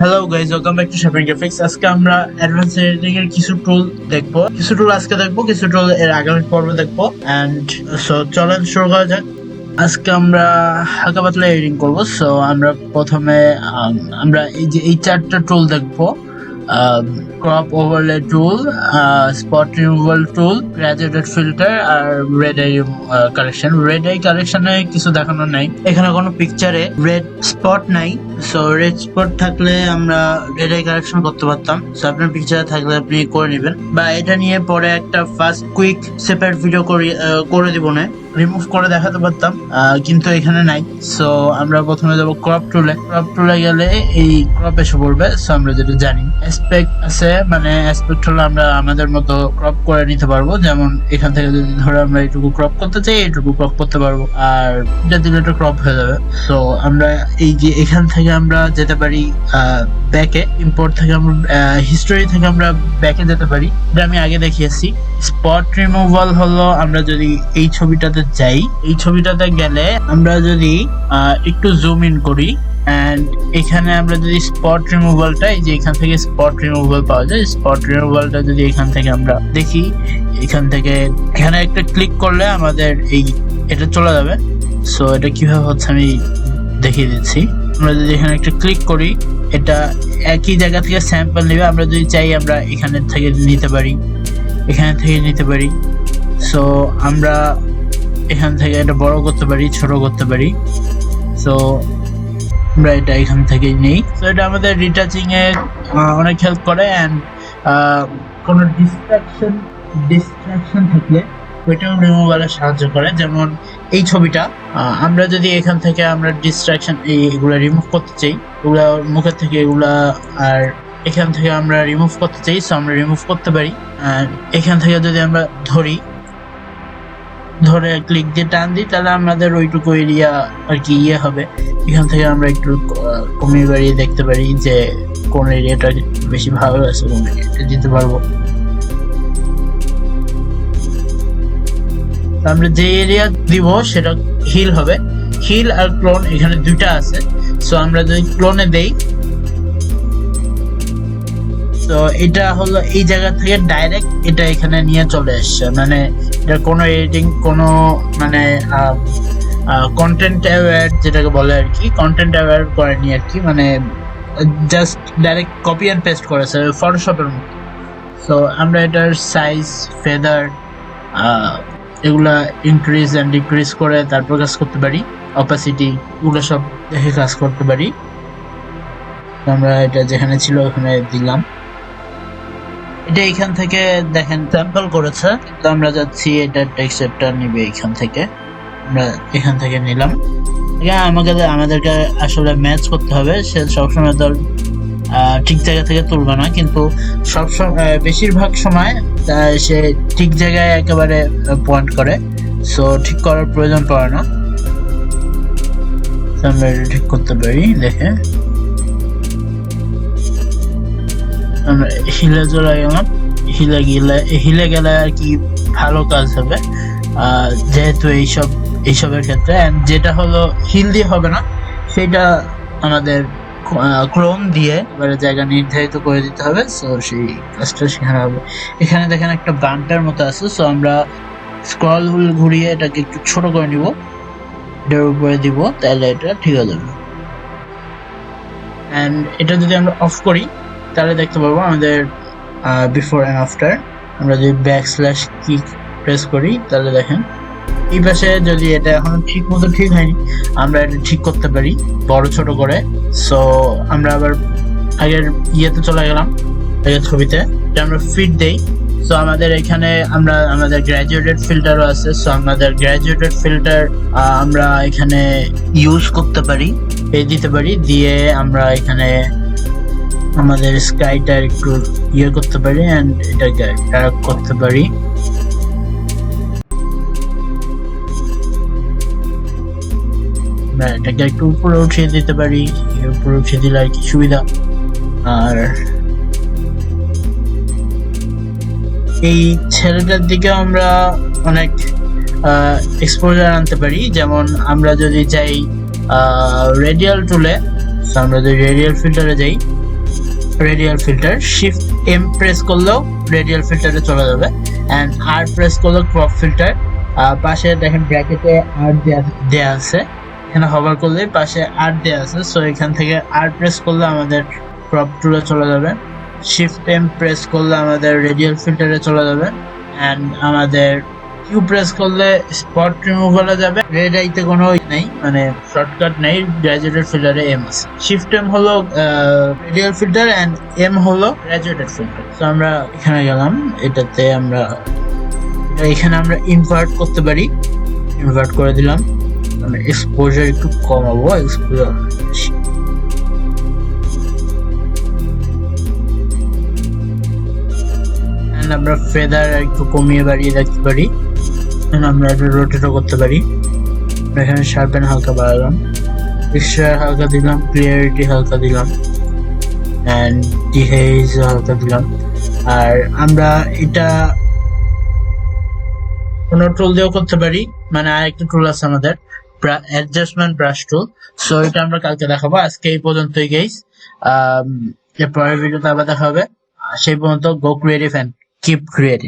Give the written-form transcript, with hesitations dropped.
Hello guys, welcome back to Safin graphics. আজকে আমরা advance editing এর কিছু টুল দেখবো, কিছু টুল এর আগামী পর্বে দেখবো। এন্ড সো চলেন শুরু করা যাক। আজকে আমরা হালকা পাতলা এডিটিং করবো। সো আমরা প্রথমে আমরা এই চারটা টুল দেখবো: crop overlay tool, spot removal tool, graduated filter আর red eye correction. Red eye কালেকশনে কিছু দেখানো নাই, এখানে কোনো পিকচারে রেড স্পট নাই। সো রেড স্পট থাকলে আমরা রেড আই কালেকশন করতে পারতাম। সো আপনার পিকচারে থাকলে আপনি করে নেবেন, বা এটা নিয়ে পরে একটা ফাস্ট কুইক সেপারেট ভিডিও করে দিব না, রিমুভ করে দেখাতে পারতাম, কিন্তু এখানে নাই। সো আমরা প্রথমে যাবো ক্রপ টুলে গেলে এই ক্রপ এসে পড়বে। সো আমরা যেটা জানি অ্যাসপেক্ট আছে, মানে অ্যাসপেক্ট হলো আমরা আমাদের মতো ক্রপ করে নিতে পারবো। যেমন এখান থেকে যদি ধরো আমরা এইটুকু ক্রপ করতে চাই, এইটুকু ক্রপ করতে পারবো, আর এটা দিলে এটা ক্রপ হয়ে যাবে। সো আমরা এই যে এখান থেকে আমরা যেতে পারি ব্যাকে, ইম্পোর্ট থেকে আমরা হিস্টোরি থেকে আমরা ব্যাকে যেতে পারি, এটা আমি আগে দেখিয়েছি। স্পট রিমুভাল হলো আমরা যদি এই ছবিটাতে যাই, এই ছবিটাতে গেলে আমরা যদি একটু জুম ইন করি, এন্ড এখানে আমরা যদি স্পট রিমুভালটা, এই যে এখান থেকে স্পট রিমুভাল পাওয়া যায়, স্পট রিমুভালটা যদি এখান থেকে আমরা দেখি, এখান থেকে এখানে একটা ক্লিক করলে আমাদের এটা চলে যাবে। সো এটা কিভাবে হচ্ছে আমি দেখিয়ে দিচ্ছি। আমরা যদি এখানে একটা ক্লিক করি, এটা একই জায়গা থেকে স্যাম্পল নেবে। আমরা যদি চাই আমরা এখানে থেকে নিতে পারি, এখানে থেকে নিতে পারি। সো আমরা এখান থেকে এটা বড় করতে পারি, ছোট করতে পারি। সো আমরা এটা এখান থেকেই নেই। সো এটা আমাদের রিটাচিং এ অনেক হেল্প করে। এন্ড কোনো ডিস্ট্রাকশন থাকলে ওইটাও রিমুভালে সাহায্য করে। যেমন এই ছবিটা আমরা যদি এখান থেকে আমরা ডিস্ট্রাকশন এগুলো রিমুভ করতে চাই, এগুলা মুখের থেকে এগুলা, আর এখান থেকে আমরা রিমুভ করতে চাই, সো আমরা রিমুভ করতে পারি। আর এখান থেকে যদি আমরা ধরে ক্লিক দিয়ে টান দিই, তাহলে আমাদের ওইটুকু এরিয়া আর কি হবে। এখান থেকে আমরা একটু কমিয়ে বাড়িয়ে দেখতে পারি যে কোন এরিয়াটা বেশি ভালো আছে, কোন এরিয়াটা দিতে পারবো। আমরা যে এরিয়া দিব সেটা হিল হবে। হিল আর ক্লোন এখানে দুইটা আছে। সো আমরা যদি ক্লোনে দেই, তো এটা হলো এই জায়গা থেকে ডাইরেক্ট এটা এখানে নিয়ে চলে আসছে, মানে এটা কোনো এডিটিং, কোনো মানে কন্টেন্ট অ্যাওয়্যার যেটাকে বলে আর কি, কন্টেন্ট অ্যাওয়্যার করেনি আর কি, মানে just direct copy and paste করেছে ফটোশপের মতো। সো আমরা এটার সাইজ, ফেদার এগুলা ইনক্রিজ এন্ড ডিক্রিজ করে তারপর কাজ করতে পারি। অপাসিটি এগুলো সব দেখে কাজ করতে পারি। আমরা এটা যেখানে ছিল ওখানে দিলাম। এটা এখান থেকে দেখেন স্যাম্পল করেছে, তো আমরা যাচ্ছি এটা টেক্সচারটা নিবে এখান থেকে, আমরা এখান থেকে নিলাম। আমাদেরকে আসলে ম্যাচ করতে হবে, সে সবসময় তো ঠিক জায়গা থেকে তুলবে না, কিন্তু সবসময় বেশিরভাগ সময় সে ঠিক জায়গায় একেবারে পয়েন্ট করে। সো ঠিক করার প্রয়োজন পড়ে না, আমরা এটা ঠিক করতে পারি। দেখে আমরা হিলে চলে গেলাম, হিলে গেলে আর কি ভালো কাজ হবে, যেহেতু এইসবের ক্ষেত্রে। যেটা হলো হিল দিয়ে হবে না, সেটা আমাদের ক্লোন দিয়ে এবারে জায়গা নির্ধারিত করে দিতে হবে। সো সেই কাজটা সেখানে হবে। এখানে দেখেন একটা বান্টার মতো আছে। সো আমরা স্ক্রল হুইল ঘুরিয়ে এটাকে একটু ছোট করে নিব, এটার উপরে দিব, তাহলে এটা ঠিক হয়ে যাবে। এন্ড এটা যদি আমরা অফ করি, তাহলে দেখতে পাবো আমাদের বিফোর এন্ড আফটার। আমরা যদি ব্যাকস্ল্যাশ কি প্রেস করি, তাহলে দেখেন এই পাশে যদি এটা এখন ঠিক মতো ঠিক হয়নি, আমরা এটা ঠিক করতে পারি বড় ছোট করে। সো আমরা আবার আগের ইয়েতে চলে গেলাম, আগের ছবিতে আমরা ফিট দেই। সো আমাদের এখানে আমাদের গ্রাজুয়েটেড ফিল্টারও আছে। সো আমাদের গ্রাজুয়েটেড ফিল্টার আমরা এখানে ইউজ করতে পারি, দিতে পারি, দিয়ে আমরা এখানে আমাদের স্কাইটা একটু করতে পারি এন্ড এটাকে ডার্ক করতে পারি। এটাকে একটু উপরে উঠিয়ে দিতে পারি, উপরে উঠিয়ে দিলে আর কি সুবিধা। আর এই ছেলেটার দিকে আমরা অনেক এক্সপোজার আনতে পারি। যেমন আমরা যদি যাই রেডিয়াল টুলে, আমরা যদি রেডিয়াল ফিল্টারে যাই, radial filter, shift M press করলেও রেডিয়াল ফিল্টারে চলে যাবে, এন্ড আর প্রেস করলেও ক্রপ ফিল্টার। পাশে দেখেন ব্র্যাকেটে আর দেয়া আছে, এখানে হভার করলে পাশে আর দেয়া আছে, সো এখান থেকে আর প্রেস করলে আমাদের ক্রপ টুলে চলে যাবে, শিফট এম প্রেস করলে আমাদের রেডিয়াল ফিল্টারে চলে যাবে, এন্ড আমাদের কিউ প্রেস করলে স্পট রিমুভালে যাবে। রেড আইতে কোনো নেই, মানে শর্টকাট নেই, গ্র্যাজুয়েটেড ফিল্টারে এম আছে। শিফট এম হলো রেডিয়াল ফিল্টার এন্ড এম হলো গ্র্যাজুয়েটেড ফিল্টার। তো আমরা এখানে গেলাম, এটাতে আমরা এখানে আমরা ইনভার্ট করতে পারি, ইনভার্ট করে দিলাম। আমরা এক্সপোজার একটু কমাবো, এক্সপোজার আমরা ফেদার একটু কমিয়ে বাড়িয়ে রাখতে পারি, আমরা এটা রোটেটও করতে পারি। এখানে শার্পেন হালকা বাড়ালাম, টেক্সচার হালকা দিলাম, ক্লিয়ারিটি হালকা দিলাম, এন্ড ডিহেজ হালকা দিলাম। আর আমরা এটা কোনো টুল দিয়েও করতে পারি, মানে আরেকটা টুল আছে আমাদের অ্যাডজাস্টমেন্ট ব্রাশ টুল। সো এটা আমরা কালকে দেখাবো, আজকে এই পর্যন্তই গাইস। এর পরের ভিডিওতে আবার দেখা হবে, সেই পর্যন্ত গো ক্রিয়েটিভ এন্ড কিপ ক্রিয়েটিভ।